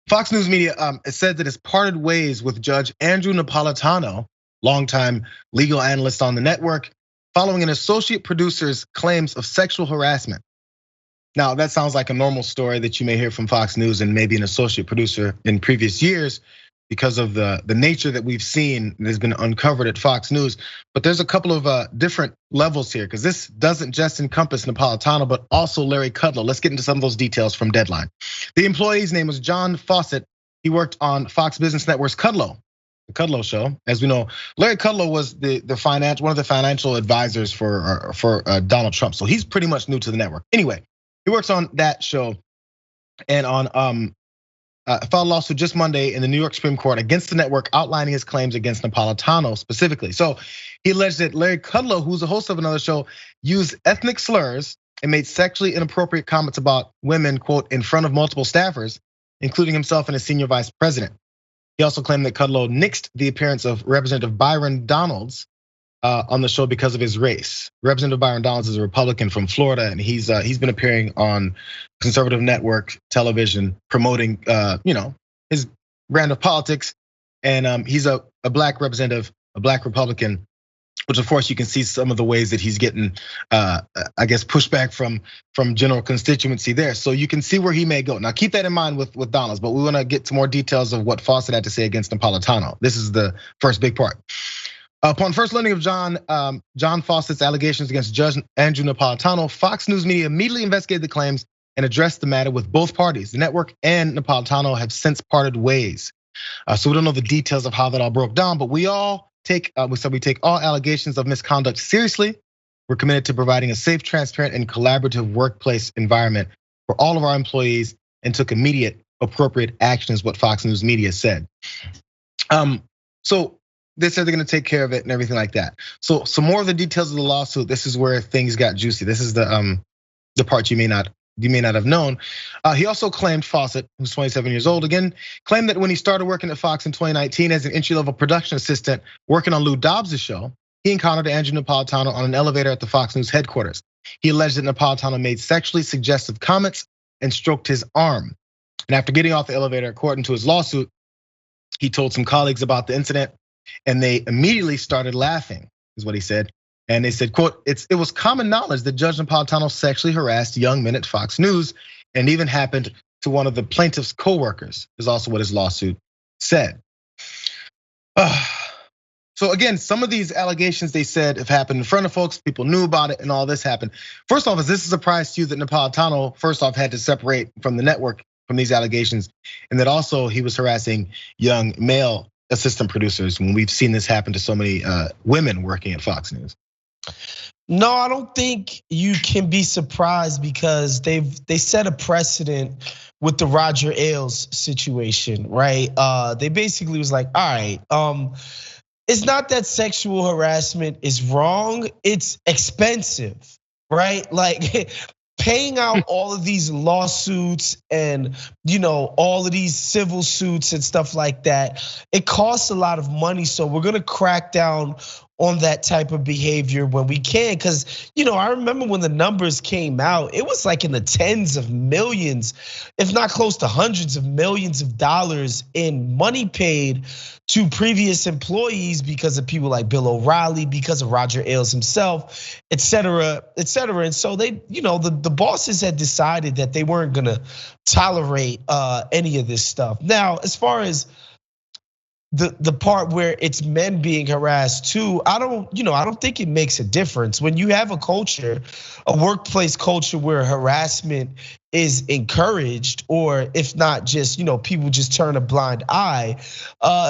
Fox News Media it said that it's parted ways with Judge Andrew Napolitano, longtime legal analyst on the network, following an associate producer's claims of sexual harassment. Now, that sounds like a normal story that you may hear from Fox News and maybe an associate producer in previous years because of the nature that we've seen that has been uncovered at Fox News. But there's a couple of different levels here, because this doesn't just encompass Napolitano, but also Larry Kudlow. Let's get into some of those details from Deadline. The employee's name was John Fawcett. He worked on Fox Business Network's Kudlow, the Kudlow Show. As we know, Larry Kudlow was one of the financial advisors for Donald Trump. So he's pretty much new to the network. Anyway, he works on that show and on filed a lawsuit just Monday in the New York Supreme Court against the network, outlining his claims against Napolitano specifically. So he alleged that Larry Kudlow, who's a host of another show, used ethnic slurs and made sexually inappropriate comments about women, quote, in front of multiple staffers, including himself and a senior vice president. He also claimed that Kudlow nixed the appearance of Representative Byron Donalds on the show because of his race. Representative Byron Donalds is a Republican from Florida, and he's been appearing on conservative network television promoting his brand of politics. And he's a black representative, a black Republican, which of course you can see some of the ways that he's getting I guess pushback from general constituency there. So you can see where he may go. Now keep that in mind with Donalds, but we want to get to more details of what Fawcett had to say against Napolitano. This is the first big part. Upon first learning of John Fawcett's allegations against Judge Andrew Napolitano, Fox News Media immediately investigated the claims and addressed the matter with both parties. The network and Napolitano have since parted ways. So we don't know the details of how that all broke down, but we take all allegations of misconduct seriously. We're committed to providing a safe, transparent, and collaborative workplace environment for all of our employees and took immediate appropriate action, is what Fox News Media said. So they said they're gonna take care of it and everything like that. So some more of the details of the lawsuit. This is where things got juicy. This is the part you may not have known. He also claimed, Fawcett, who's 27 years old, again, claimed that when he started working at Fox in 2019 as an entry-level production assistant working on Lou Dobbs' show, he encountered Andrew Napolitano on an elevator at the Fox News headquarters. He alleged that Napolitano made sexually suggestive comments and stroked his arm. And after getting off the elevator, according to his lawsuit, he told some colleagues about the incident, and they immediately started laughing, is what he said. And they said, quote, it was common knowledge that Judge Napolitano sexually harassed young men at Fox News, and even happened to one of the plaintiff's co-workers, is also what his lawsuit said. So again, some of these allegations they said have happened in front of folks, people knew about it, and all this happened. First off, is this a surprise to you that Napolitano, first off, had to separate from the network from these allegations, and that also he was harassing young male assistant producers when we've seen this happen to so many women working at Fox News? No, I don't think you can be surprised, because they set a precedent with the Roger Ailes situation, right? They basically was like, all right, it's not that sexual harassment is wrong, it's expensive, right? Like paying out all of these lawsuits and all of these civil suits and stuff like that, it costs a lot of money. So we're gonna crack down on that type of behavior when we can. Cause I remember when the numbers came out, it was like in the tens of millions, if not close to hundreds of millions of dollars in money paid to previous employees because of people like Bill O'Reilly, because of Roger Ailes himself, et cetera, et cetera. And so they, the bosses had decided that they weren't gonna tolerate any of this stuff. Now, as far as the part where it's men being harassed too, I don't think it makes a difference. When you have a culture, a workplace culture where harassment is encouraged, or if not just, people just turn a blind eye,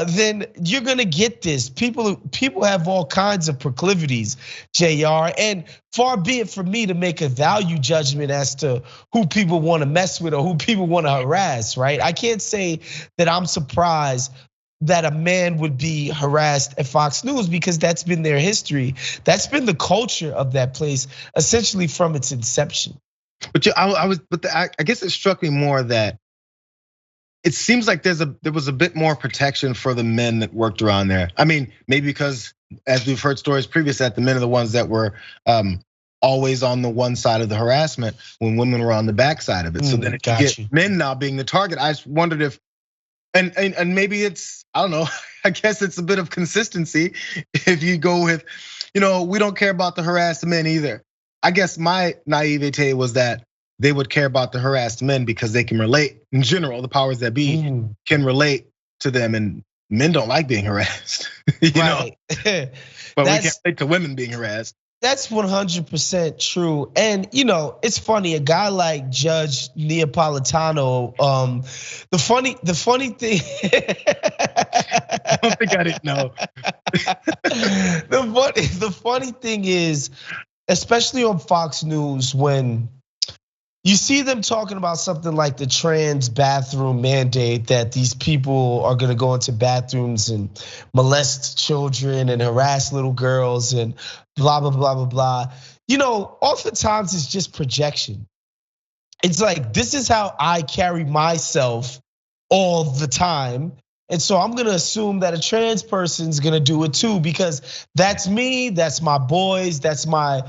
then you're gonna get this. People have all kinds of proclivities, Jayar, and far be it from me to make a value judgment as to who people wanna mess with or who people wanna harass, right? I can't say that I'm surprised that a man would be harassed at Fox News, because that's been their history. That's been the culture of that place essentially from its inception. But I guess it struck me more that it seems like there was a bit more protection for the men that worked around there. I mean, maybe because, as we've heard stories previous, that the men are the ones that were always on the one side of the harassment when women were on the back side of it. So then if you get men now being the target, I just wondered if And maybe it's, I don't know, I guess it's a bit of consistency if you go with, we don't care about the harassed men either. I guess my naivete was that they would care about the harassed men because they can relate. In general, the powers that be can relate to them, and men don't like being harassed. Right. But we can't relate to women being harassed. That's 100% true. And it's funny, a guy like Judge Napolitano, the funny thing. I don't think I didn't know. The funny thing is, especially on Fox News, when you see them talking about something like the trans bathroom mandate, that these people are gonna go into bathrooms and molest children and harass little girls and blah, blah, blah, blah, blah. Oftentimes it's just projection. It's like, this is how I carry myself all the time. And so I'm gonna assume that a trans person's gonna do it too, because that's me, that's my boys, that's my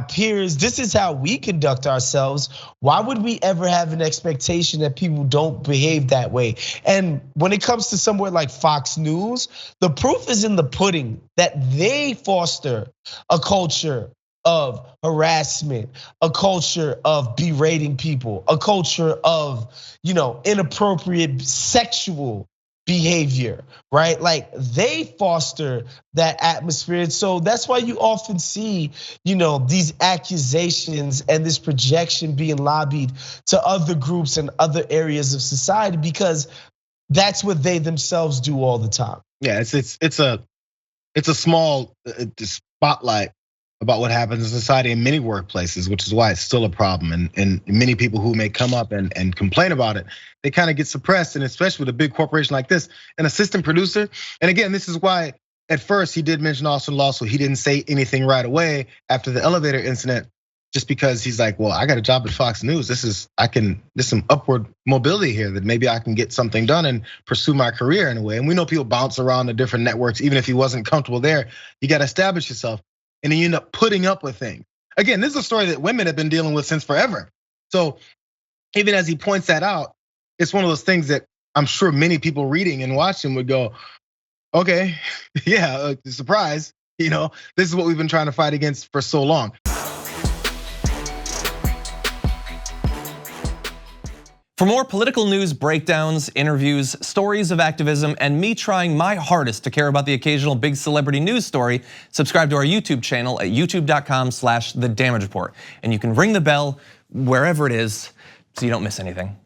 peers. This is how we conduct ourselves. Why would we ever have an expectation that people don't behave that way? And when it comes to somewhere like Fox News, the proof is in the pudding that they foster a culture of harassment, a culture of berating people, a culture of, inappropriate sexual behavior, right? Like, they foster that atmosphere. And so that's why you often see, these accusations and this projection being lobbied to other groups and other areas of society, because that's what they themselves do all the time. Yeah, it's a small spotlight about what happens in society in many workplaces, which is why it's still a problem. And many people who may come up and complain about it, they kind of get suppressed. And especially with a big corporation like this, an assistant producer. And again, this is why at first he did mention Austin Law, so he didn't say anything right away after the elevator incident, just because he's like, well, I got a job at Fox News. There's some upward mobility here that maybe I can get something done and pursue my career in a way. And we know people bounce around the different networks, even if he wasn't comfortable there, you got to establish yourself. And then you end up putting up with things. Again, this is a story that women have been dealing with since forever. So even as he points that out, it's one of those things that I'm sure many people reading and watching would go, okay, yeah, surprise. This is what we've been trying to fight against for so long. For more political news breakdowns, interviews, stories of activism, and me trying my hardest to care about the occasional big celebrity news story, subscribe to our YouTube channel at youtube.com/thedamagereport. And you can ring the bell wherever it is so you don't miss anything.